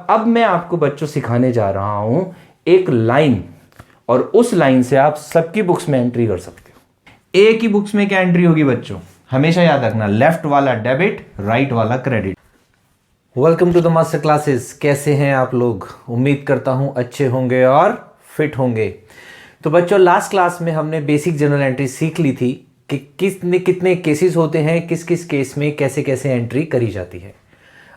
अब मैं आपको बच्चों सिखाने जा रहा हूं एक लाइन, और उस लाइन से आप सबकी बुक्स में एंट्री कर सकते हो। ए की बुक्स में क्या एंट्री होगी बच्चों, हमेशा याद रखना, लेफ्ट वाला डेबिट, राइट वाला credit. Welcome to the master classes. कैसे हैं आप लोग? उम्मीद करता हूं अच्छे होंगे और फिट होंगे। तो बच्चों, लास्ट क्लास में हमने बेसिक जनरल एंट्री सीख ली थी कि कितने केसेस होते हैं, किस किस केस में कैसे कैसे एंट्री करी जाती है।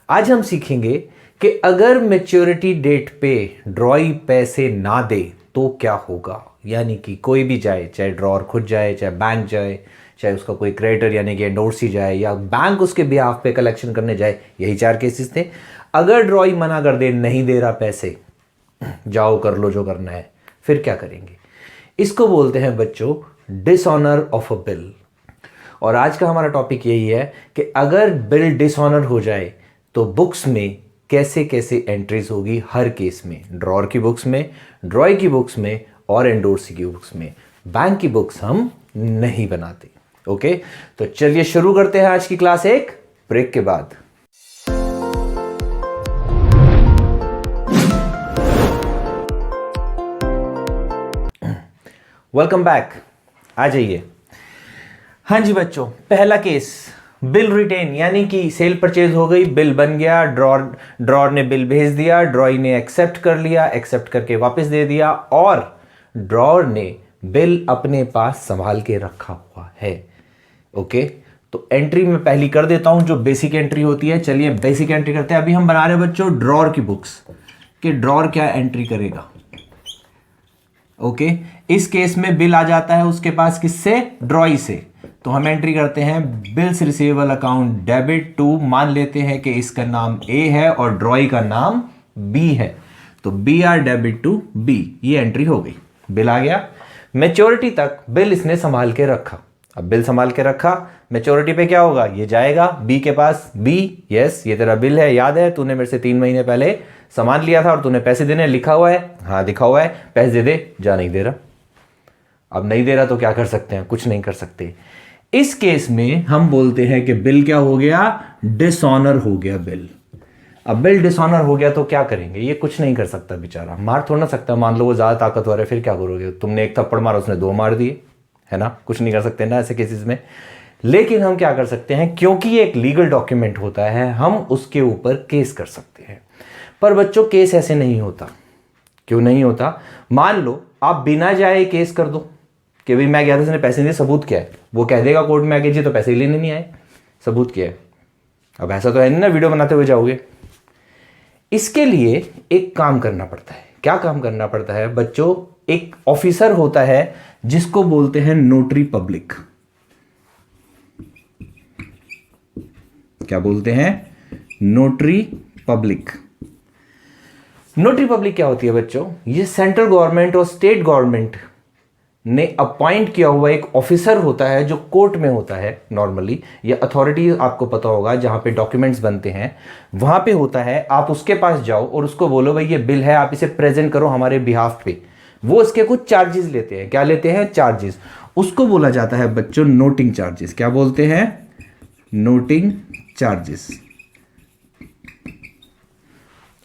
आज हम सीखेंगे कि अगर मैच्योरिटी डेट पे ड्रॉई पैसे ना दे तो क्या होगा। यानी कि कोई भी जाए, चाहे ड्रॉअर खुद जाए, चाहे बैंक जाए, चाहे उसका कोई क्रेडिटर यानी कि एंडोर्सी जाए, या बैंक उसके बिहाफ पे कलेक्शन करने जाए, यही 4 केसेस थे। अगर ड्रॉई मना कर दे, नहीं दे रहा पैसे, जाओ कर लो जो करना है, फिर क्या करेंगे? इसको बोलते हैं बच्चों डिसऑनर ऑफ अ बिल। और आज का हमारा टॉपिक यही है कि अगर बिल डिसऑनर हो जाए तो बुक्स में कैसे कैसे एंट्रीज होगी, हर केस में, ड्रॉअर की बुक्स में, ड्रॉई की बुक्स में और एंडोर्सी की बुक्स में। बैंक की बुक्स हम नहीं बनाते। ओके, तो चलिए शुरू करते हैं आज की क्लास एक ब्रेक के बाद। वेलकम बैक, आ जाइए। हाँ जी बच्चों, पहला केस, बिल रिटेन, यानी कि सेल परचेज हो गई, बिल बन गया, ड्रॉअर ने बिल भेज दिया, ड्रॉई ने एक्सेप्ट कर लिया, एक्सेप्ट करके वापस दे दिया, और ड्रॉअर ने बिल अपने पास संभाल के रखा हुआ है। ओके, तो एंट्री में पहली कर देता हूं जो बेसिक एंट्री होती है। चलिए बेसिक एंट्री करते हैं। अभी हम बना रहे हैं बच्चों ड्रॉअर की बुक्स कि ड्रॉअर क्या एंट्री करेगा। ओके, इस केस में बिल आ जाता है उसके पास, किससे? ड्रॉई से। तो हम एंट्री करते हैं bills receivable account debit to, मान लेते हैं कि इसका नाम ए है और ड्रॉई का नाम बी है, तो B R debit to B, ये एंट्री हो गई। बिल आ गया, मैच्योरिटी तक बिल इसने संभाल के रखा। अब बिल संभाल के रखा, मैच्योरिटी पे क्या होगा? ये जाएगा बी के पास। बी, यस ये तेरा बिल है, याद है तूने मेरे से 3 महीने पहले सामान लिया था और तूने पैसे देने, लिखा हुआ है? हाँ लिखा हुआ है, पैसे दे दे। जा, नहीं दे रहा। अब नहीं दे रहा तो क्या कर सकते हैं? कुछ नहीं कर सकते। इस केस में हम बोलते हैं कि बिल क्या हो गया? डिसऑनर हो गया बिल। अब बिल डिसऑनर हो गया तो क्या करेंगे? ये कुछ नहीं कर सकता बेचारा, मार थोड़ा ना सकता। मान लो वो ज्यादा ताकतवर है, फिर क्या करोगे? तुमने 1 थप्पड़ मारा, उसने 2 मार दिए, है ना? कुछ नहीं कर सकते ना ऐसे केसेस में। लेकिन हम क्या कर सकते हैं, क्योंकि ये एक लीगल डॉक्यूमेंट होता है, हम उसके ऊपर केस कर सकते हैं। पर बच्चों केस ऐसे नहीं होता। क्यों नहीं होता? मान लो आप बिना जाए केस कर दो कि भाई मैं गया था, इसने पैसे दिए, सबूत क्या है? वो कह देगा कोर्ट में आके जी तो पैसे लेने नहीं आए, सबूत क्या है? अब ऐसा तो है नहीं ना वीडियो बनाते हुए जाओगे। इसके लिए एक काम करना पड़ता है। क्या काम करना पड़ता है बच्चों? एक ऑफिसर होता है जिसको बोलते हैं नोटरी पब्लिक। क्या बोलते हैं? Notary public. नोटरी पब्लिक क्या होती है बच्चों? ये सेंट्रल गवर्नमेंट और स्टेट गवर्नमेंट ने अपॉइंट किया हुआ एक ऑफिसर होता है जो कोर्ट में होता है नॉर्मली, या अथॉरिटी आपको पता होगा जहां पे डॉक्यूमेंट्स बनते हैं, वहां पे होता है। आप उसके पास जाओ और उसको बोलो भाई ये बिल है, आप इसे प्रेजेंट करो हमारे बिहाफ पे। वो इसके कुछ चार्जेस लेते हैं। क्या लेते हैं? चार्जेस। उसको बोला जाता है बच्चों नोटिंग चार्जेस। क्या बोलते हैं? Noting charges.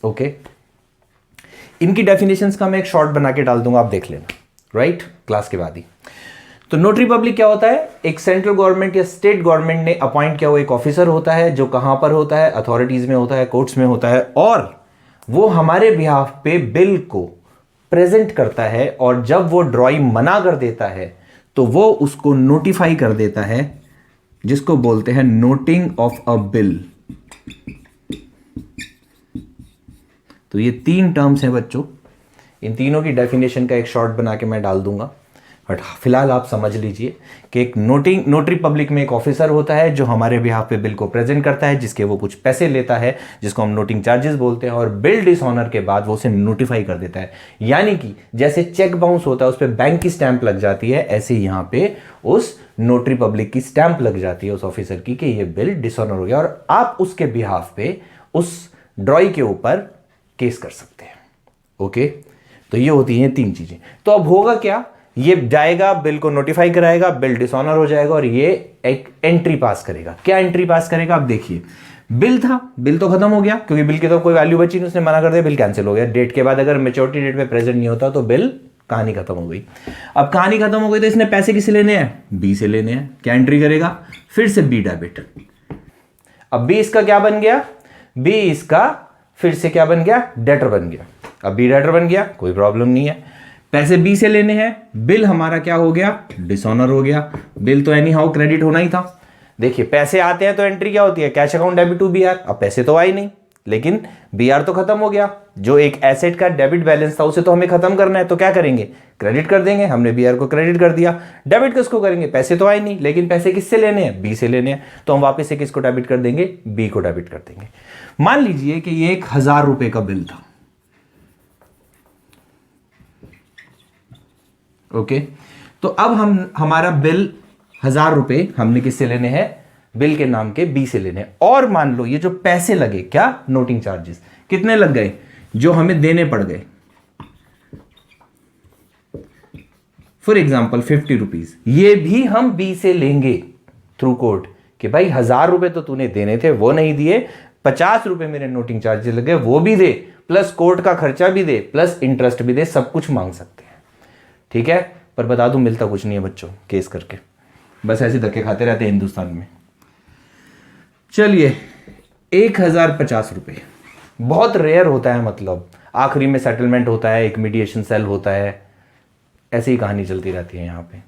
ओके, इनकी डेफिनेशंस का मैं एक शॉर्ट बना के डाल दूंगा, आप देख लेना, राइट? क्लास के बाद ही। तो नोटरी पब्लिक क्या होता है? एक सेंट्रल गवर्नमेंट या स्टेट गवर्नमेंट ने अपॉइंट किया हुआ एक ऑफिसर होता है जो कहां पर होता है? अथॉरिटीज में होता है, कोर्ट्स में होता है, और वो हमारे बिहाफ पे बिल को प्रेजेंट करता है। और जब वो ड्रॉई मना कर देता है तो वो उसको नोटिफाई कर देता है, जिसको बोलते हैं नोटिंग ऑफ अ बिल। तो ये 3 टर्म्स हैं बच्चों। इन तीनों की डेफिनेशन का एक शॉर्ट बना के मैं डाल दूंगा, बट फिलहाल आप समझ लीजिए कि एक नोटरी पब्लिक में एक ऑफिसर होता है जो हमारे बिहाफ पे बिल को प्रेजेंट करता है, जिसके वो कुछ पैसे लेता है, जिसको हम नोटिंग चार्जेस बोलते हैं, और बिल डिसऑनर के बाद वो उसे नोटिफाई कर देता है। यानी कि जैसे चेक बाउंस होता है उस पर बैंक की स्टैंप लग जाती है, ऐसे यहां पे उस नोटरी पब्लिक की स्टैंप लग जाती है उस ऑफिसर की कि ये बिल डिसऑनर हो गया, और आप उसके बिहाफ पे उस ड्रॉई के ऊपर केस कर सकते हैं। ओके, तो ये होती हैं 3 चीजें। तो अब होगा क्या? ये जाएगा, बिल को नोटिफाई कराएगा, बिल डिसऑनर हो जाएगा और ये एक एंट्री पास करेगा। क्या एंट्री पास करेगा? अब देखिए, बिल था, बिल तो खत्म हो गया क्योंकि बिल की तो कोई वैल्यू बची नहीं, उसने मना कर दिया, बिल कैंसिल हो गया। डेट के बाद अगर मेच्योरिटी डेट पे प्रेजेंट नहीं होता तो बिल, कहानी खत्म हो गई। अब कहानी खत्म हो गई तो इसने पैसे किसे लेने हैं? बी से लेने हैं। क्या एंट्री करेगा? फिर से बी डेबिट। अब बी इसका क्या बन गया? बी इसका फिर से क्या बन गया? डेटर बन गया। अब बी डेटर बन गया, कोई प्रॉब्लम नहीं है। पैसे बी से लेने हैं, बिल हमारा क्या हो गया? डिसऑनर हो गया। बिल तो एनी हाउ क्रेडिट होना ही था। देखिए पैसे आते हैं तो एंट्री क्या होती है? Cash account debit to B R. अब पैसे तो आए नहीं, लेकिन बी आर तो खत्म हो गया। जो एक एसेट का डेबिट बैलेंस था उसे तो हमें खत्म करना है, तो क्या करेंगे? क्रेडिट कर देंगे। हमने बी आर को क्रेडिट कर दिया। डेबिट किसको करेंगे? पैसे तो आए नहीं, लेकिन पैसे किससे लेने हैं? बी से लेने हैं, तो हम वापस से किसको डेबिट कर देंगे? बी को डेबिट कर देंगे। मान लीजिए कि ये 1,000 रुपए का बिल था। ओके, तो अब हमारा बिल 1,000 रुपए हमने किससे लेने हैं? बिल के नाम के बी से लेने हैं। और मान लो ये जो पैसे लगे, क्या? नोटिंग चार्जेस कितने लग गए? जो हमें देने पड़ गए। फॉर एग्जाम्पल 50 रुपीज, ये भी हम बी से लेंगे थ्रू कोर्ट कि भाई 1,000 रुपए तो तूने देने थे वो नहीं दिए, 50 रुपए मेरे नोटिंग चार्जेस लगे वो भी दे, प्लस कोर्ट का खर्चा भी दे, प्लस इंटरेस्ट भी दे, सब कुछ मांग सकते हैं। ठीक है, पर बता दूं मिलता कुछ नहीं है बच्चों केस करके, बस ऐसे धक्के खाते रहते हैं हिंदुस्तान में। चलिए 1,050 रुपए बहुत रेयर होता है, मतलब आखिरी में सेटलमेंट होता है, एक मीडिएशन सेल होता है, ऐसी ही कहानी चलती रहती है। यहाँ पे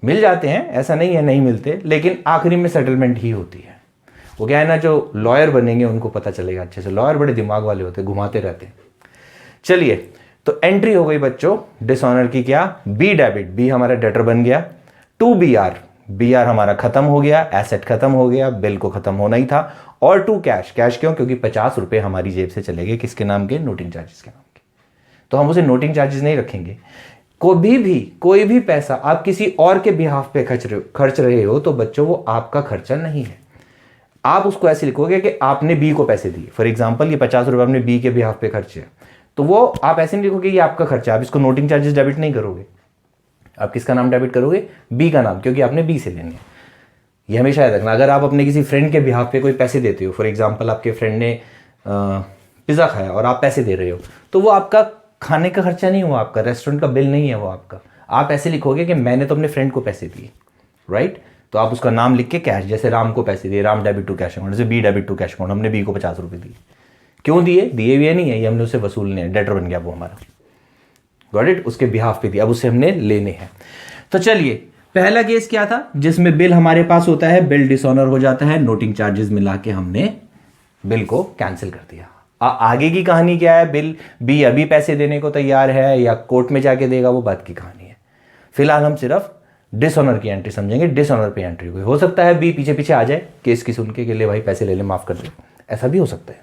मिल जाते हैं, ऐसा नहीं है नहीं मिलते, लेकिन आखिरी में सेटलमेंट ही होती है। वो क्या है ना, जो लॉयर बनेंगे उनको पता चलेगा अच्छे से, लॉयर बड़े दिमाग वाले होते हैं, घुमाते रहते हैं। चलिए, तो एंट्री हो गई बच्चों डिसऑनर की, क्या? बी डेबिट, बी हमारा डेटर बन गया, to B R, B R हमारा खत्म हो गया, एसेट खत्म हो गया, बिल को खत्म होना ही था, और टू कैश, कैश क्यों? क्योंकि 50 रुपए हमारी जेब से चले गए, किसके नाम के? नोटिंग चार्जेस के नाम के, तो हम उसे नोटिंग चार्जेस नहीं रखेंगे। कोई भी पैसा आप किसी और के बिहाफ पे खर्च रहे हो तो बच्चों वो आपका खर्चा नहीं है। आप उसको ऐसे लिखोगे कि आपने बी को पैसे दिए। फॉर एग्जांपल ये 50 रुपए आपने बी के बिहाफ पे खर्चे, तो वो आप ऐसे नहीं लिखोगे ये आपका खर्चा, आप इसको नोटिंग चार्जेस डेबिट नहीं करोगे। आप किसका नाम डेबिट करोगे? बी का नाम, क्योंकि आपने बी से लेने हैं। ये हमेशा याद रखना। अगर आप अपने किसी फ्रेंड के बिहाफ पे कोई पैसे देते हो, फॉर एग्जाम्पल आपके फ्रेंड ने पिज़्ज़ा खाया और आप पैसे दे रहे हो, तो वो आपका खाने का खर्चा नहीं हुआ, आपका रेस्टोरेंट का बिल नहीं है वो आपका। आप ऐसे लिखोगे कि मैंने तो अपने फ्रेंड को पैसे दिए, राइट? तो आप उसका नाम लिख के कैश, जैसे राम को पैसे दिए, Ram debit to cash account, जैसे B debit to cash account, हमने बी को 50 रुपए दिए। क्यों दिए? दिए हुए नहीं है, ये हमने उसे वसूलने हैं, डेटर बन गया वो हमारा, गॉट इट? उसके बिहाफ पे दिया, अब उसे हमने लेने हैं। तो चलिए, पहला केस क्या था जिसमें बिल हमारे पास होता है, बिल डिसऑनर हो जाता है, नोटिंग चार्जेस मिला के हमने बिल को कैंसिल कर दिया। आगे की कहानी क्या है? बिल बी अभी पैसे देने को तैयार है या कोर्ट में जाके देगा, वो बात की कहानी है। फिलहाल हम सिर्फ डिसऑनर की एंट्री समझेंगे, डिसऑनर पे एंट्री हुई। हो सकता है बी पीछे पीछे आ जाए केस की सुन के लिए, भाई पैसे ले ले, माफ कर दे, ऐसा भी हो सकता है,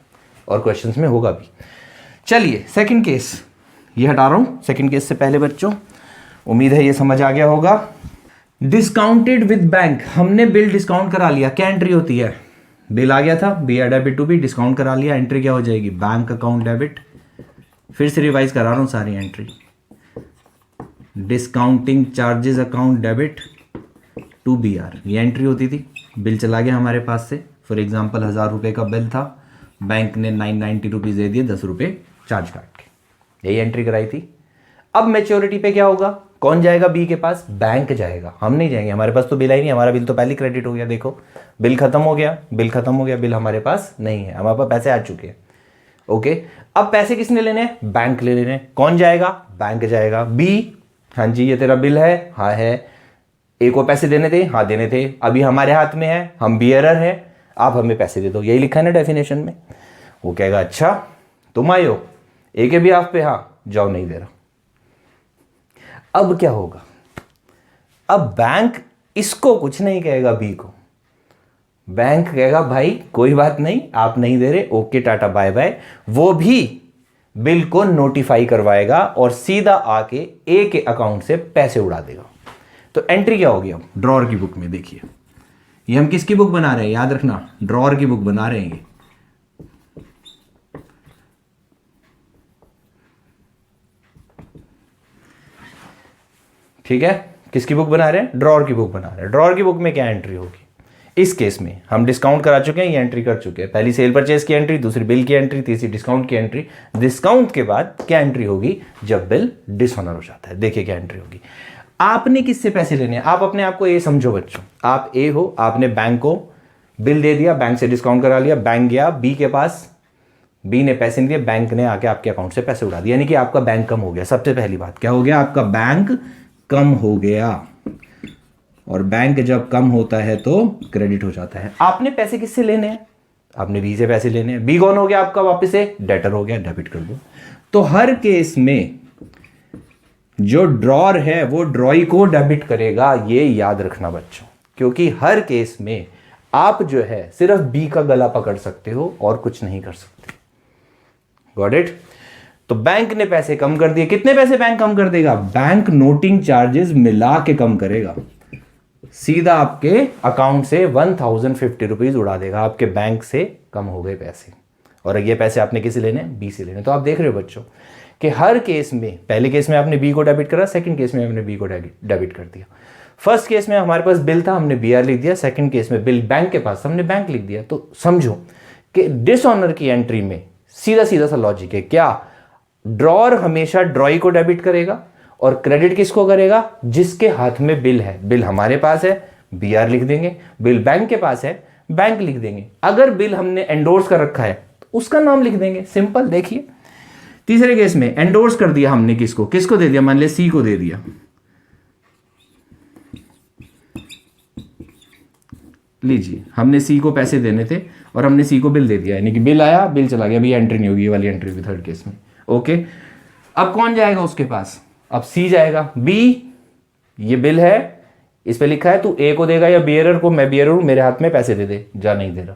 और क्वेश्चंस में होगा भी। चलिए सेकंड केस, ये हटा रहा हूं सेकंड केस से पहले बच्चों, उम्मीद है ये समझ आ गया होगा। डिस्काउंटेड विद बैंक, हमने बिल डिस्काउंट करा लिया, क्या एंट्री होती है? बिल आ गया था, B R debit to B, discount करा लिया, एंट्री क्या हो जाएगी? Bank account debit. फिर से रिवाइज करा रहा हूं सारी entry, discounting charges account debit to B R, ये एंट्री होती थी। बिल चला गया हमारे पास से, फॉर एग्जाम्पल 1,000 रुपए का बिल था, बैंक ने 990 रुपीज दे दिए, 10 रुपए चार्ज काट के, यही एंट्री कराई थी। अब मैच्योरिटी पे क्या होगा? कौन जाएगा बी के पास? बैंक जाएगा, हम नहीं जाएंगे, हमारे पास तो बिल ही नहीं, हमारा बिल तो पहले क्रेडिट हो गया। देखो बिल खत्म हो गया, बिल खत्म हो गया, बिल हमारे पास नहीं है, हमारे पास पैसे आ चुके हैं। ओके, अब पैसे किसने लेने हैं? बैंक ले लेने हैं। कौन जाएगा? बैंक जाएगा। बी, हाँ जी ये तेरा बिल है, हाँ है, ए को पैसे देने थे, हाँ देने थे, अभी हमारे हाथ में है, हम बियरर है, आप हमें पैसे दे दो, यही लिखा है ना डेफिनेशन में। वो कहेगा अच्छा तुम आए हो ए के भी आप पे, हाँ जाओ, नहीं दे रहा। अब क्या होगा? अब बैंक इसको कुछ नहीं कहेगा बी को, बैंक कहेगा भाई कोई बात नहीं, आप नहीं दे रहे, ओके टाटा बाय बाय। वो भी बिल को नोटिफाई करवाएगा और सीधा आके ए के अकाउंट से पैसे उड़ा देगा। तो एंट्री क्या होगी? अब ड्रॉअर की बुक में देखिए, ये हम किसकी बुक बना रहे हैं? याद रखना, ड्रॉअर की बुक बना रहे हैं ये। ठीक है, किसकी बुक बना रहे हैं? ड्रॉअर की बुक बना रहे हैं। ड्रॉअर की बुक में क्या एंट्री होगी? इस केस में हम डिस्काउंट करा चुके हैं, ये एंट्री कर चुके हैं, पहली सेल परचेज की एंट्री, दूसरी बिल की एंट्री, तीसरी डिस्काउंट की एंट्री। डिस्काउंट के बाद क्या एंट्री होगी? जब बिल डिसऑनर हो जाता है। देखिए क्या एंट्री होगी। आपने किससे पैसे लेने हैं? आप अपने आप को ए समझो बच्चों, आप ए हो, आपने बैंक को बिल दे दिया, बैंक से डिस्काउंट करा लिया, बैंक गया बी के पास, बी ने पैसे नहीं दिए, बैंक ने आके आपके अकाउंट से पैसे उड़ा दिए, यानी कि आपका बैंक कम हो गया। सबसे पहली बात क्या हो गया? आपका बैंक कम हो गया, और बैंक जब कम होता है तो क्रेडिट हो जाता है। आपने पैसे किससे लेने हैं? आपने बी से पैसे लेने हैं। बी कौन हो गया आपका? वापस से डेटर हो गया, डेबिट कर दो। तो हर केस में जो ड्रॉर है वो ड्रॉई को डेबिट करेगा, ये याद रखना बच्चों, क्योंकि हर केस में आप जो है सिर्फ बी का गला पकड़ सकते हो और कुछ नहीं कर सकते। Got it? तो बैंक ने पैसे कम कर दिए। कितने पैसे बैंक कम कर देगा? बैंक नोटिंग चार्जेस मिला के कम करेगा, सीधा आपके अकाउंट से 1050 रुपीज उड़ा देगा। आपके बैंक से कम हो गए पैसे, और ये पैसे आपने किसे लेने? बी से लेने। तो आप देख रहे हो बच्चों कि हर केस में, पहले केस में आपने बी को डेबिट करा, सेकंड केस में हमने बी को डेबिट कर दिया। फर्स्ट केस में हमारे पास बिल था, हमने बीआर लिख दिया, सेकंड केस में बिल बैंक के पास, हमने बैंक लिख दिया। तो समझो कि डिसऑनर की एंट्री में सीधा सीधा सा लॉजिक है। क्या? ड्रॉर हमेशा ड्रॉई को डेबिट करेगा, और क्रेडिट किसको करेगा? जिसके हाथ में बिल है। बिल हमारे पास है, बीआर लिख देंगे, बिल बैंक के पास है, बैंक लिख देंगे। अगर बिल हमने एंडोर्स कर रखा है तो उसका नाम लिख देंगे, सिंपल। देखिए तीसरे केस में एंडोर्स कर दिया हमने, किसको किसको दे दिया? मान लिया सी को दे दिया। लीजिए, हमने सी को पैसे देने थे और हमने सी को बिल दे दिया, यानी कि बिल आया, बिल चला गया, भैया एंट्री नहीं होगी, ये वाली एंट्री होगी थर्ड केस में। ओके, अब कौन जाएगा उसके पास? अब सी जाएगा। बी, ये बिल है, इस पे लिखा है तू ए को देगा या बियरर को? मैं बियरर हूं, मेरे हाथ में पैसे दे दे। जा, नहीं दे रहा,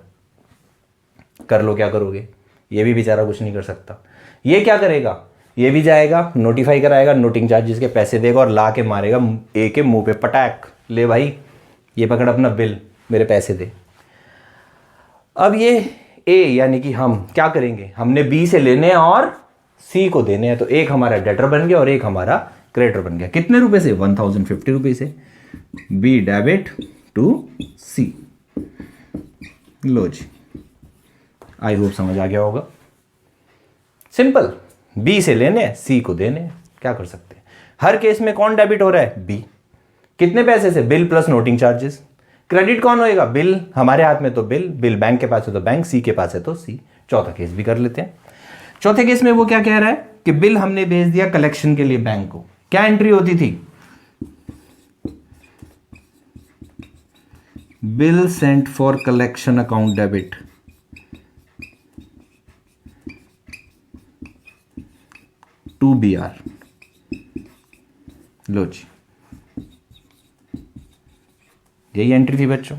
कर लो क्या करोगे? ये भी बेचारा कुछ नहीं कर सकता। ये क्या करेगा? ये भी जाएगा, नोटिफाई कराएगा, नोटिंग चार्जेस के पैसे देगा और ला के मारेगा ए के मुंह पे, पटाक, ले भाई ये पकड़ अपना बिल, मेरे पैसे दे। अब ये ए यानी कि हम क्या करेंगे? हमने बी से लेने हैं और सी को देने हैं, तो एक हमारा डेटर बन गया और एक हमारा क्रेडिटर बन गया। कितने रुपए से? 1050 रुपए से। B debit to C. लो जी, आई होप समझ आ गया होगा। सिंपल, बी से लेने हैं, सी को देने हैं, क्या कर सकते हैं। हर केस में कौन डेबिट हो रहा है? बी। कितने पैसे से? Bill plus noting charges. Credit कौन होएगा? बिल, हमारे हाथ में तो बिल, बिल बैंक के पास है तो बैंक, सी के पास है तो सी। चौथा केस भी कर लेते हैं। चौथे केस में वो क्या कह रहा है कि बिल हमने भेज दिया कलेक्शन के लिए बैंक को। क्या एंट्री होती थी? Bill sent for collection account debit to BR. लो जी, यही एंट्री थी बच्चों।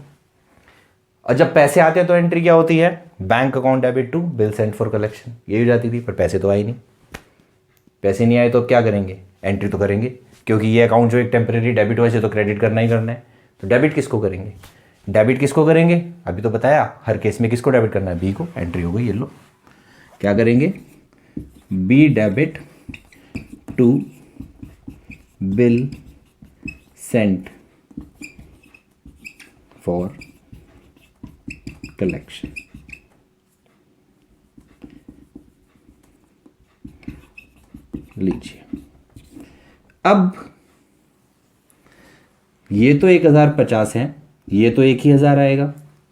और जब पैसे आते हैं तो एंट्री क्या होती है? Bank account debit to bill sent for collection, ये हो जाती थी। पर पैसे तो आए नहीं, पैसे नहीं आए तो क्या करेंगे? एंट्री तो करेंगे, क्योंकि ये अकाउंट जो एक टेम्परेरी डेबिट हुआ, इसे तो क्रेडिट करना ही करना है। तो डेबिट किसको करेंगे? डेबिट किसको करेंगे? अभी तो बताया, हर केस में किसको डेबिट करना है? बी को। एंट्री हो गई, ये लो। क्या करेंगे? B debit to bill sent for collection. लीजिए, अब ये तो 1050 है, ये तो 1000 आएगा,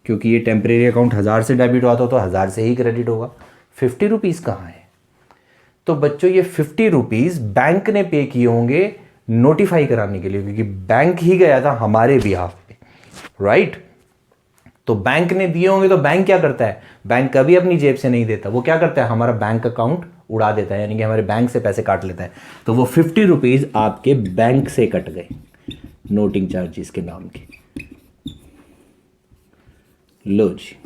क्योंकि ये टेम्परेरी अकाउंट 1000 से डेबिट हुआ तो 1000 से ही क्रेडिट होगा। 50 रुपीज़ कहाँ है? तो बच्चों ये 50 रुपीज़ बैंक ने पे किए होंगे नोटिफाई कराने के लिए, क्योंकि बैंक ही गया था हमारे बिहाफ पे, राइट? तो बैंक ने दिए होंगे, तो बैंक क्या करता है? बैंक कभी अपनी जेब से नहीं देता, वो क्या करता है? हमारा बैंक अकाउंट उड़ा देता है, यानी कि हमारे बैंक से पैसे काट लेता है। तो वो 50 रुपीज़ आपके बैंक से कट गए नोटिंग चार्जेस के नाम के। लो जी,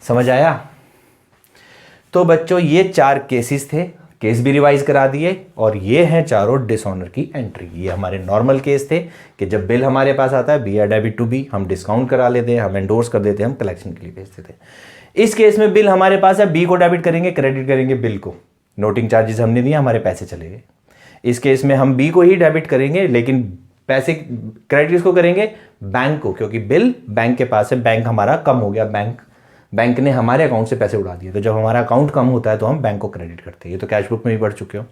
समझ आया? तो बच्चों ये 4 केसेस थे, केस भी रिवाइज करा दिए, और ये हैं चारों डिसऑनर की एंट्री। ये हमारे नॉर्मल केस थे कि जब बिल हमारे पास आता है, B R debit to B, हम डिस्काउंट करा लेते हैं, हम एंडोर्स कर देते हैं, हम कलेक्शन के लिए भेजते थे। इस केस में बिल हमारे पास है, बी को डेबिट करेंगे, क्रेडिट करेंगे बिल को, नोटिंग चार्जेस हमने दिए, हमारे पैसे चले गए। इस केस में हम बी को ही डेबिट करेंगे, लेकिन पैसे क्रेडिट किसको करेंगे? बैंक को, क्योंकि बिल बैंक के पास है, बैंक हमारा कम हो गया, बैंक ने हमारे अकाउंट से पैसे उड़ा दिए। तो जब हमारा अकाउंट कम होता है तो हम बैंक को क्रेडिट करते हैं। ये तो कैश बुक में भी पढ़ चुके हो।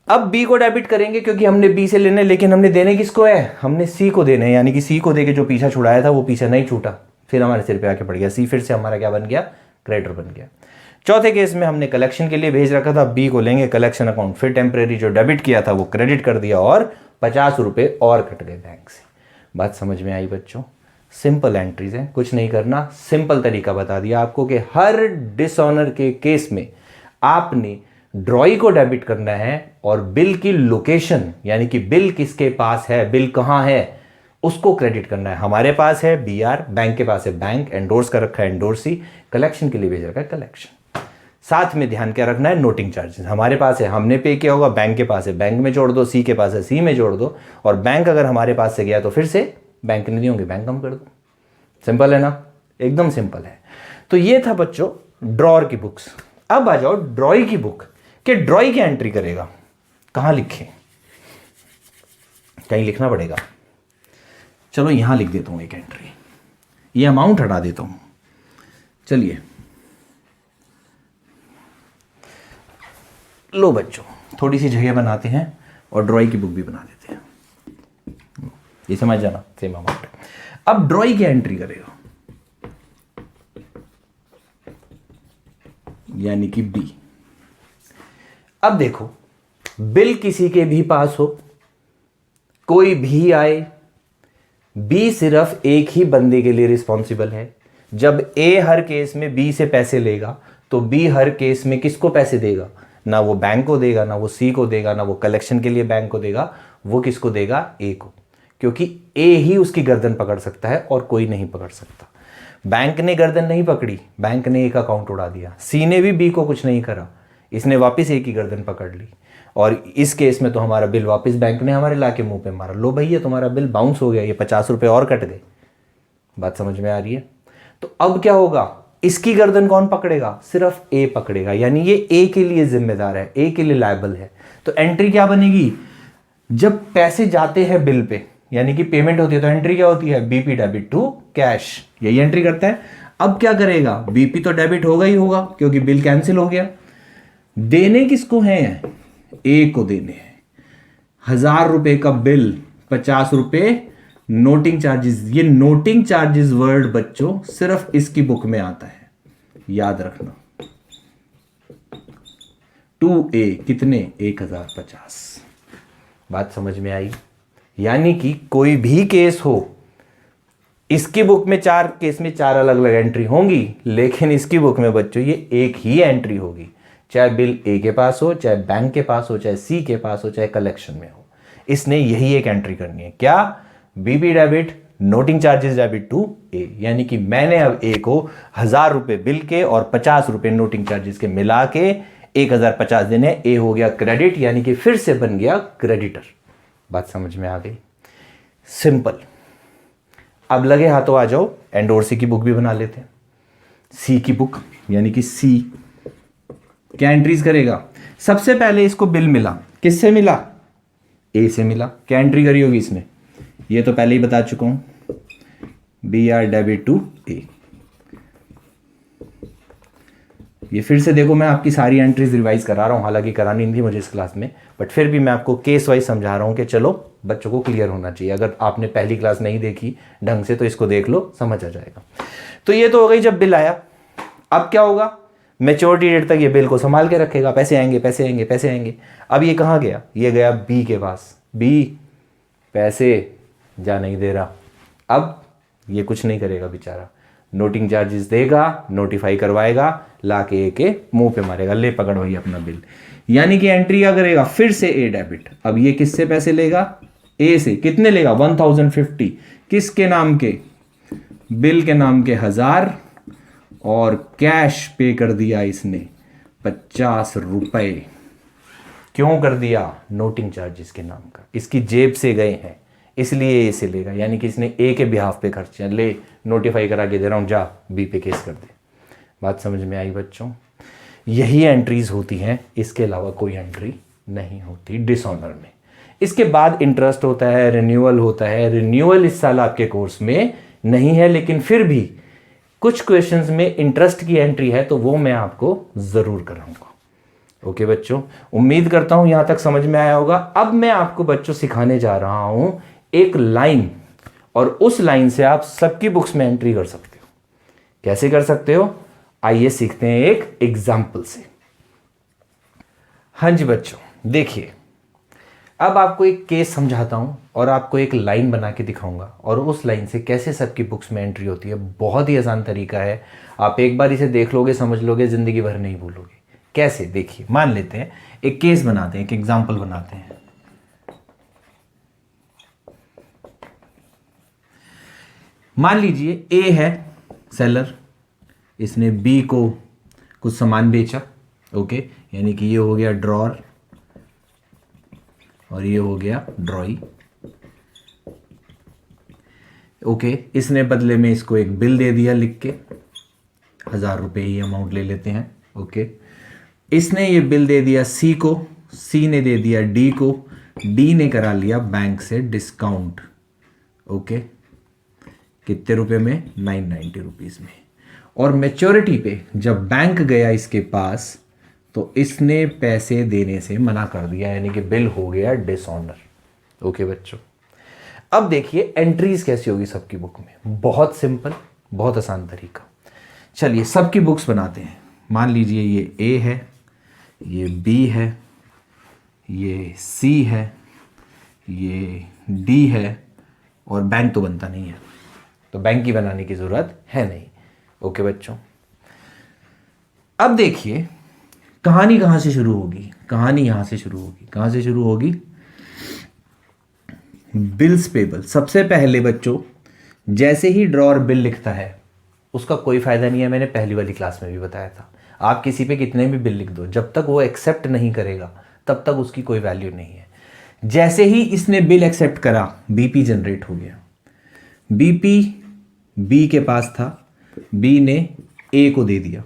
अब बी को डेबिट करेंगे क्योंकि हमने बी से लेने, लेकिन हमने देने किसको है? हमने सी को देने, यानी कि सी को देके जो पीछा छुड़ाया था वो पीछा नहीं छूटा, फिर हमारे सिर पे आके पड़ गया। सी फिर से हमारा क्या बन गया? क्रेडिटर बन गया। चौथे केस में हमने कलेक्शन के लिए भेज रखा था, बी को लेंगे कलेक्शन अकाउंट, फिर टेम्परेरी जो डेबिट किया था वो क्रेडिट कर दिया और 50 रुपए और कट गए बैंक से। बात समझ में आई बच्चों? सिंपल एंट्रीज है, कुछ नहीं करना, सिंपल तरीका बता दिया आपको कि हर डिसऑनर के केस में आपने ड्रॉई को डेबिट करना है और बिल की लोकेशन, यानी कि बिल किसके पास है, बिल कहां है, उसको क्रेडिट करना है। हमारे पास है बीआर, बैंक के पास है बैंक, एंडोर्स कर रखा है एंडोर्सी, कलेक्शन के लिए भेज रखा है कलेक्शन। साथ में ध्यान क्या रखना है? नोटिंग चार्जेस हमारे पास है, हमने पे किया होगा, बैंक के पास है, बैंक में जोड़ दो, सी के पास है, सी में जोड़ दो, और बैंक अगर हमारे पास से गया तो फिर से बैंक ने दिए होंगे, बैंक कम कर दो। सिंपल है ना? एकदम सिंपल है। तो ये था बच्चों ड्रॉर की बुक्स। अब आ जाओ ड्रॉई की बुक कि ड्रॉई की एंट्री करेगा, कहां लिखे? कहीं लिखना पड़ेगा। चलो यहां लिख देता हूं एक एंट्री, ये अमाउंट हटा देता हूं। चलिए लो बच्चों, थोड़ी सी जगह बनाते हैं और ड्रॉई की बुक भी बना देते हैं। ये समझ जाना, सेम अमाउंट। अब ड्रॉई की एंट्री करेगा, यानी कि बी। अब देखो, बिल किसी के भी पास हो, कोई भी आए, बी सिर्फ एक ही बंदे के लिए रिस्पॉन्सिबल है। जब ए हर केस में बी से पैसे लेगा तो बी हर केस में किसको पैसे देगा? ना वो बैंक को देगा, ना वो सी को देगा, ना वो कलेक्शन के लिए बैंक को देगा, वो किसको देगा? ए को, क्योंकि ए ही उसकी गर्दन पकड़ सकता है और कोई नहीं पकड़ सकता। बैंक ने गर्दन नहीं पकड़ी, बैंक ने एक अकाउंट उड़ा दिया, सी ने भी बी को कुछ नहीं करा, इसने वापस एक ही गर्दन पकड़ ली, और इस केस में तो हमारा बिल वापस बैंक ने हमारे लाके मुंह पे मारा, लो भैया तुम्हारा बिल बाउंस हो गया, ये 50 रुपए और कट गए। बात समझ में आ रही है? तो अब क्या होगा? इसकी गर्दन कौन पकड़ेगा? सिर्फ ए पकड़ेगा, यानी ये ए के लिए जिम्मेदार है, ए के लिए लायबल है। तो एंट्री क्या बनेगी? जब पैसे जाते हैं बिल पे, यानी कि पेमेंट होती है, तो एंट्री क्या होती है? बीपी डेबिट टू कैश, यही एंट्री करता है। अब क्या करेगा? बीपी तो डेबिट होगा ही होगा क्योंकि बिल कैंसिल हो गया। देने किसको हैं? ए को देने हैं। 1000 रुपए का बिल, 50 रुपए नोटिंग चार्जेस। ये नोटिंग चार्जेस वर्ड बच्चों सिर्फ इसकी बुक में आता है, याद रखना। 2A कितने? 1050। बात समझ में आई? यानी कि कोई भी केस हो, इसकी बुक में 4 केस में 4 अलग अलग एंट्री होंगी, लेकिन इसकी बुक में बच्चों ये एक ही एंट्री होगी, चाहे बिल ए के पास हो, चाहे बैंक के पास हो, चाहे सी के पास हो, चाहे कलेक्शन में हो। इसने यही एक एंट्री करनी है। क्या? BP debit, noting charges debit to A, यानी कि मैंने अब ए को 1000 रुपए बिल के और 50 रुपए नोटिंग चार्जेस के मिला के 1050 देने। ए हो गया क्रेडिट, यानी कि फिर से बन गया क्रेडिटर। बात समझ में आ गई? सिंपल। अब लगे हाथों आ जाओ, एंडोर्सी की बुक भी बना लेते हैं। सी की बुक, यानी कि सी क्या एंट्रीज करेगा? सबसे पहले इसको बिल मिला, किससे मिला? ए से मिला। क्या एंट्री करी होगी इसने? ये तो पहले ही बता चुका हूं, बी आर डेबिट टू ए। ये फिर से देखो, मैं आपकी सारी एंट्रीज रिवाइज करा रहा हूं, हालांकि करानी नहीं थी मुझे इस क्लास में, बट फिर भी मैं आपको केस वाइज समझा रहा हूं कि चलो बच्चों को क्लियर होना चाहिए। अगर आपने पहली क्लास नहीं देखी ढंग से तो इसको देख लो, समझ आ जाएगा। तो ये तो हो गई जब बिल आया। अब क्या होगा? मैच्योरिटी डेट तक ये बिल को संभाल के रखेगा, पैसे आएंगे पैसे आएंगे पैसे आएंगे। अब ये कहाँ गया? ये गया बी के पास, बी पैसे जा नहीं दे रहा। अब ये कुछ नहीं करेगा बेचारा, नोटिंग चार्जेस देगा, नोटिफाई करवाएगा, ला के ए के मुंह पे मारेगा, ले पकड़ वही अपना बिल। यानी कि एंट्री क्या करेगा? फिर से ए डेबिट। अब ये किससे पैसे लेगा? ए से। कितने लेगा? 1050। किसके नाम के? बिल के नाम के 1000, और कैश पे कर दिया इसने 50 रुपए। क्यों कर दिया? नोटिंग चार्जेस के नाम का, इसकी जेब से गए हैं इसलिए ए से लेगा, यानी कि इसने ए के बिहाफ पे खर्च, ले नोटिफाई करा के दे रहा हूं, जा बी पे केस कर दे। बात समझ में आई बच्चों? यही एंट्रीज होती हैं, इसके अलावा कोई एंट्री नहीं होती डिसऑनर में। इसके बाद इंटरेस्ट होता है, रिन्यूअल होता है। रिन्यूअल इस साल आपके कोर्स में नहीं है, लेकिन फिर भी कुछ क्वेश्चंस में इंटरेस्ट की एंट्री है, तो वो मैं आपको जरूर कराऊंगा। ओके बच्चों, उम्मीद करता हूं यहां तक समझ में आया होगा। अब मैं आपको बच्चों सिखाने जा रहा हूं एक लाइन, और उस लाइन से आप सबकी बुक्स में एंट्री कर सकते हो। कैसे कर सकते हो, आइए सीखते हैं एक एग्जाम्पल से। हाँ जी बच्चों, देखिए अब आपको एक केस समझाता हूं और आपको एक लाइन बना के दिखाऊंगा, और उस लाइन से कैसे सबकी बुक्स में एंट्री होती है। बहुत ही आसान तरीका है, आप एक बार इसे देख लोगे, समझ लोगे, जिंदगी भर नहीं भूलोगे। कैसे, देखिए मान लेते हैं एक केस बनाते हैं, एक एग्जाम्पल बनाते हैं। मान लीजिए ए है सेलर, इसने बी को कुछ सामान बेचा। ओके, यानी कि ये हो गया ड्रॉर और ये हो गया ड्रॉई। ओके, इसने बदले में इसको एक बिल दे दिया लिख के, 1000 रुपये ही अमाउंट ले लेते हैं। ओके, इसने ये बिल दे दिया सी को, सी ने दे दिया डी को, डी ने करा लिया बैंक से डिस्काउंट। ओके, कितने रुपए में, 990 रुपीज में। और मैच्योरिटी पे जब बैंक गया इसके पास, तो इसने पैसे देने से मना कर दिया, यानी कि बिल हो गया डिसऑनर। ओके बच्चों, अब देखिए एंट्रीज कैसी होगी सबकी बुक में। बहुत सिंपल, बहुत आसान तरीका। चलिए सबकी बुक्स बनाते हैं। मान लीजिए ये ए है, ये बी है, ये सी है, ये डी है, और बैंक तो बनता नहीं है, तो बैंक की बनाने की जरूरत है नहीं। ओके बच्चों, अब देखिए कहानी कहां से शुरू होगी। कहानी यहां से शुरू होगी। कहां से शुरू होगी, बिल्स पेबल। सबसे पहले बच्चों, जैसे ही ड्रॉर बिल लिखता है उसका कोई फायदा नहीं है। मैंने पहली वाली क्लास में भी बताया था, आप किसी पे कितने भी बिल लिख दो, जब तक वो एक्सेप्ट नहीं करेगा तब तक उसकी कोई वैल्यू नहीं है। जैसे ही इसने बिल एक्सेप्ट करा, बीपी जनरेट हो गया। बीपी बी के पास था, बी ने ए को दे दिया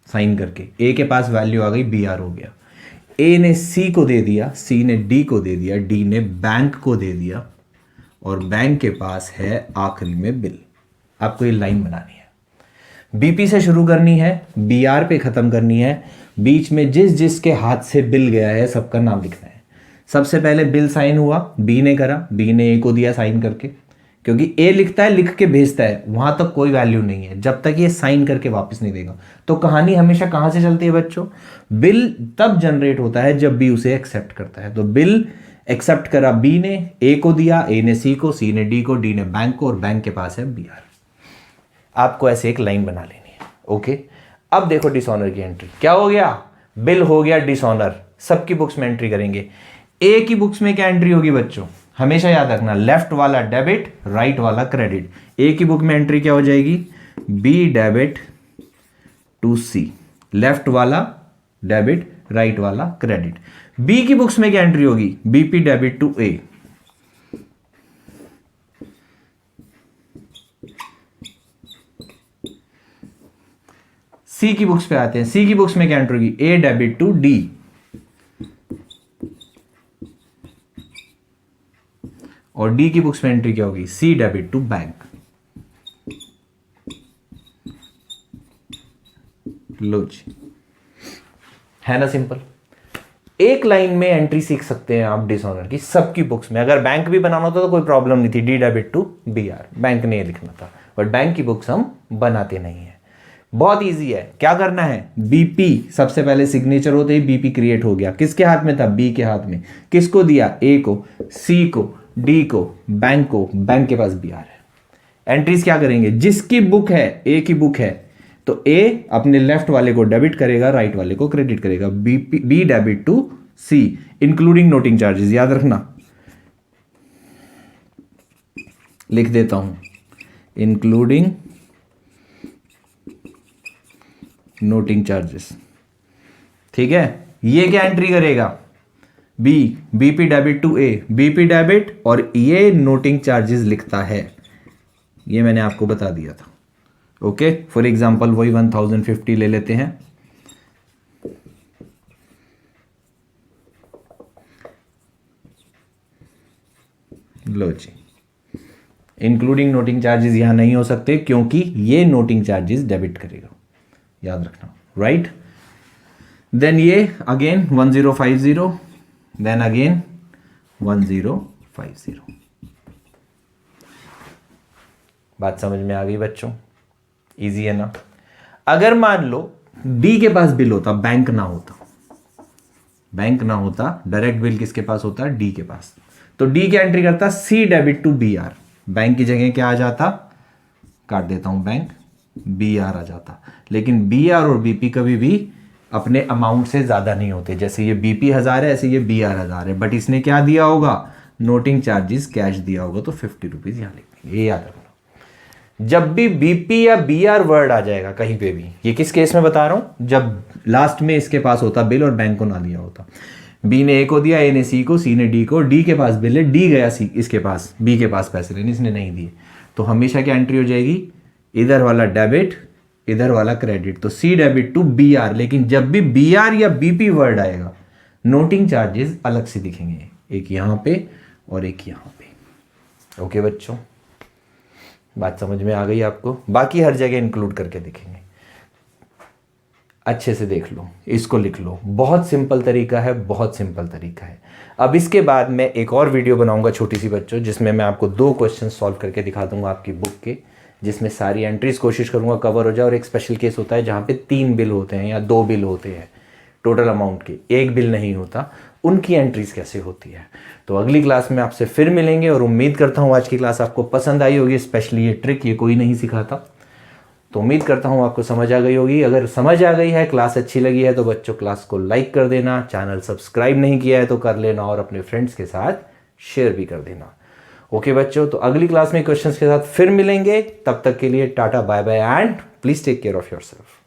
साइन करके, ए के पास वैल्यू आ गई, बी आर हो गया। ए ने सी को दे दिया, सी ने डी को दे दिया, डी ने बैंक को दे दिया, और बैंक के पास है आखिरी में बिल। आपको ये लाइन बनानी है, बीपी से शुरू करनी है, बी आर पे खत्म करनी है, बीच में जिस जिसके हाथ से बिल गया है सबका नाम लिखना है। सबसे पहले बिल साइन हुआ, बी ने करा, बी ने ए को दिया साइन करके, क्योंकि ए लिखता है, लिख के भेजता है, वहां तक कोई वैल्यू नहीं है जब तक ये साइन करके वापस नहीं देगा। तो कहानी हमेशा कहां से चलती है बच्चों, बिल तब जनरेट होता है जब बी उसे एक्सेप्ट करता है। तो बिल एक्सेप्ट करा, बी ने ए को दिया, ए ने सी को, सी ने डी को, डी ने बैंक को, और बैंक के पास है बी आर। आपको ऐसे एक लाइन बना लेनी है। ओके, अब देखो डिसऑनर की एंट्री क्या हो गया, बिल हो गया डिसऑनर। सबकी बुक्स में एंट्री करेंगे। ए की बुक्स में क्या एंट्री होगी बच्चों, हमेशा याद रखना, लेफ्ट वाला डेबिट, राइट वाला क्रेडिट। ए की बुक में एंट्री क्या हो जाएगी, B debit to C, left वाला डेबिट, राइट वाला क्रेडिट। बी की बुक्स में क्या एंट्री होगी, BP debit to A. C की बुक्स पे आते हैं, सी की बुक्स में क्या एंट्री होगी, ए डेबिट टू डी। और डी की बुक्स में एंट्री क्या होगी, सी डेबिट टू बैंक। लो जी, है ना सिंपल। एक लाइन में एंट्री सीख सकते हैं आप डिसऑनर की सबकी बुक्स में। अगर बैंक भी बनाना होता तो कोई प्रॉब्लम नहीं थी, D debit to B R, bank नहीं लिखना था, बट बैंक की बुक्स हम बनाते नहीं है। बहुत इजी है, क्या करना है, बीपी सबसे पहले सिग्नेचर होते ही बीपी क्रिएट हो गया। किसके हाथ में था, बी के हाथ में। किसको दिया, ए को, सी को, डी को, बैंक को, बैंक के पास बी आर है। एंट्रीज क्या करेंगे, जिसकी बुक है, ए की बुक है, तो ए अपने लेफ्ट वाले को डेबिट करेगा, राइट वाले को क्रेडिट करेगा। B debit to C including noting charges, याद रखना, लिख देता हूं, इंक्लूडिंग नोटिंग चार्जेस। ठीक है, ये क्या एंट्री करेगा, B, BP debit to A, BP debit, और ये नोटिंग चार्जेस लिखता है, ये मैंने आपको बता दिया था। ओके, फॉर एग्जांपल वही 1050 ले लेते हैं। लो जी, इंक्लूडिंग नोटिंग चार्जेस यहां नहीं हो सकते क्योंकि ये नोटिंग चार्जेस डेबिट करेगा, याद रखना, राइट। देन ये अगेन 1050, देन अगेन 1050। बात समझ में आ गई बच्चों? इजी है ना। अगर मान लो डी के पास बिल होता, बैंक ना होता, बैंक ना होता, डायरेक्ट बिल किसके पास होता? डी के पास। तो डी क्या एंट्री करता? C debit to B R. Bank की जगह क्या आ जाता? काट देता हूं बैंक, बी आर आ जाता। लेकिन बी आर और बीपी कभी भी अपने अमाउंट से ज्यादा नहीं होते। जैसे ये बीपी 1000 है, ऐसे ये बी आर 1000 है, बट इसने क्या दिया होगा? नोटिंग चार्जेस कैश दिया होगा, तो 50 रुपीज यहां लिख देंगे। ये याद रखना। जब भी बीपी या बी आर वर्ड आ जाएगा कहीं पे भी, ये किस केस में बता रहा हूं? जब लास्ट में इसके पास होता बिल और बैंक को ना दिया होता। बी ने ए को दिया, ए ने सी को, सी ने डी को, डी के पास बिल है, डी गया सी इसके पास, बी के पास पैसे लेने, इसने नहीं दिए, तो हमेशा क्या एंट्री हो जाएगी? इधर वाला डेबिट, इधर वाला क्रेडिट। तो सी डेबिट टू बी आर। लेकिन जब भी बी आर या बीपी वर्ड आएगा, नोटिंग चार्जेस अलग से दिखेंगे, एक यहां पे और एक यहां पे। ओके बच्चों, बात समझ में आ गई आपको? बाकी हर जगह इंक्लूड करके दिखेंगे। अच्छे से देख लो, इसको लिख लो। बहुत सिंपल तरीका है, बहुत सिंपल तरीका है। अब इसके बाद मैं एक और वीडियो बनाऊंगा छोटी सी बच्चों, जिसमें मैं आपको 2 क्वेश्चन सॉल्व करके दिखा दूंगा आपकी बुक के, जिसमें सारी एंट्रीज कोशिश करूंगा कवर हो जाए। और एक स्पेशल केस होता है जहां पे 3 बिल होते हैं या 2 बिल होते हैं टोटल अमाउंट के, 1 बिल नहीं होता, उनकी एंट्रीज कैसे होती है। तो अगली क्लास में आपसे फिर मिलेंगे, और उम्मीद करता हूँ आज की क्लास आपको पसंद आई होगी। स्पेशली ये ट्रिक ये कोई नहीं सिखाता, तो उम्मीद करता हूँ आपको समझ आ गई होगी। अगर समझ आ गई है, क्लास अच्छी लगी है, तो बच्चों क्लास को लाइक कर देना, चैनल सब्सक्राइब नहीं किया है तो कर लेना, और अपने फ्रेंड्स के साथ शेयर भी कर देना। ओके बच्चों, तो अगली क्लास में क्वेश्चंस के साथ फिर मिलेंगे। तब तक के लिए tata, bye bye, and please take care of yourself.